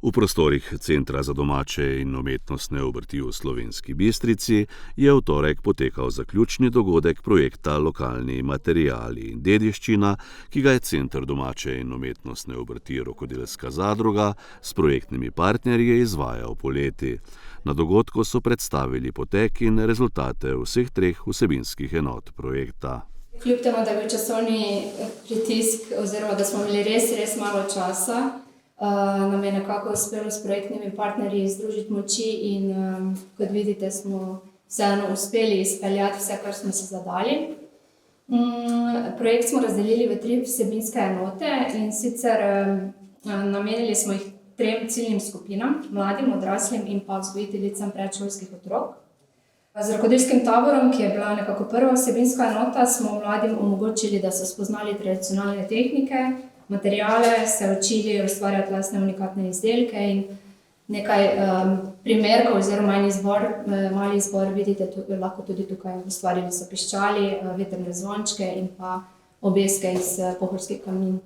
V prostorih Centra za domače in umetnostne obrti v Slovenski Bistrici je v torek potekal zaključni dogodek projekta Lokalni materiali in dediščina, ki ga je Center domače in umetnostne obrti Rokodelska zadruga s projektnimi partnerji izvajal poleti. Na dogodku so predstavili potek in rezultate vseh treh vsebinskih enot projekta. Kljub temu, da je bil časovni pritisk oziroma da smo imeli res malo časa, nam je nekako uspelo s projektnimi partnerji združiti moči in kot vidite, smo vseeno uspeli izpeljati vse, kar smo si zadali. Projekt smo razdelili v 3 vsebinske enote in sicer namenili smo jih 3 ciljnim skupinam, mladim, odraslim in pa vzgojiteljicam predšolskih otrok. Z rokodelskim taborom, ki je bila nekako prva vsebinska enota, smo mladim omogočili, da so spoznali tradicionalne tehnike, materiale, se učili ustvarjati lastne unikatne izdelke in nekaj primerkov oziroma mali izbor vidite lahko tudi tukaj. Ustvarili so piščali, vetrne zvončke in pa obeske iz pohorskih kamnin.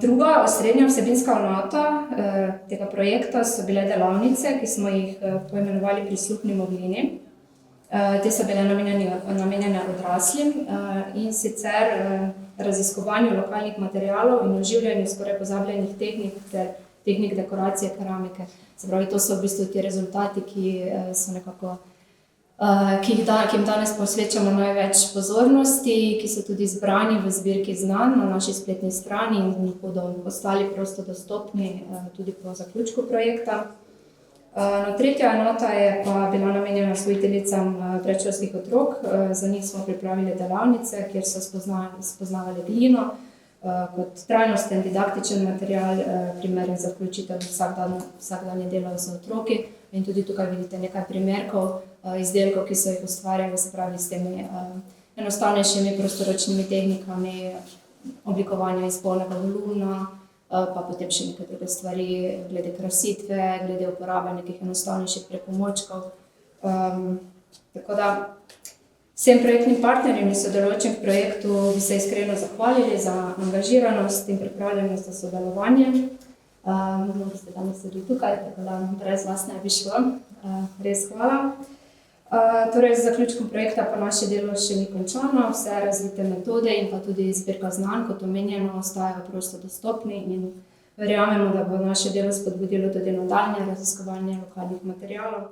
Druga osrednja vsebinska enota tega projekta so bile delavnice, ki smo jih poimenovali Prisluhnimo glini. Te so bile namenjene odraslim in sicer raziskovanju lokalnih materialov in oživljanju skoraj pozabljenih tehnik ter tehnik dekoracije keramike. Se pravi, to so v bistvu ti rezultati, ki jim danes posvečamo največ pozornosti, ki so tudi zbrani v zbirki znanj na naši spletni strani in bodo ostali prosto dostopni tudi po zaključku projekta. Tretja enota je pa bila namenjena vzgojiteljicam predšolskih otrok. Za njih smo pripravili delavnice, kjer so spoznavali glino kot trajnosten didaktičen material, primeren za vključitev v vsakdanje delo z otroki. In tudi tukaj vidite nekaj primerkov izdelkov, ki so jih ustvarjali, se pravi s temi enostavnejšimi prostoročnimi tehnikami oblikovanja iz polnega volumna, pa potem še nekaj druge stvari glede krasitve, glede uporabe nekih enostavnejših pripomočkov. Tako da vsem projektnim partnerjem in sodelujočim v projektu bi se iskreno zahvalili za angažiranost in pripravljenost za sodelovanje. Mnogi ste danes tudi tukaj, tako da brez vas ne bi šlo. Res hvala. Torej, z zaključkom projekta pa naše delo še ni končano, vse razvite metode in pa tudi zbirka znanj, kot omenjeno, ostajajo prosto dostopni in verjamemo, da bo naše delo spodbudilo tudi nadaljnje raziskovanje lokalnih materialov.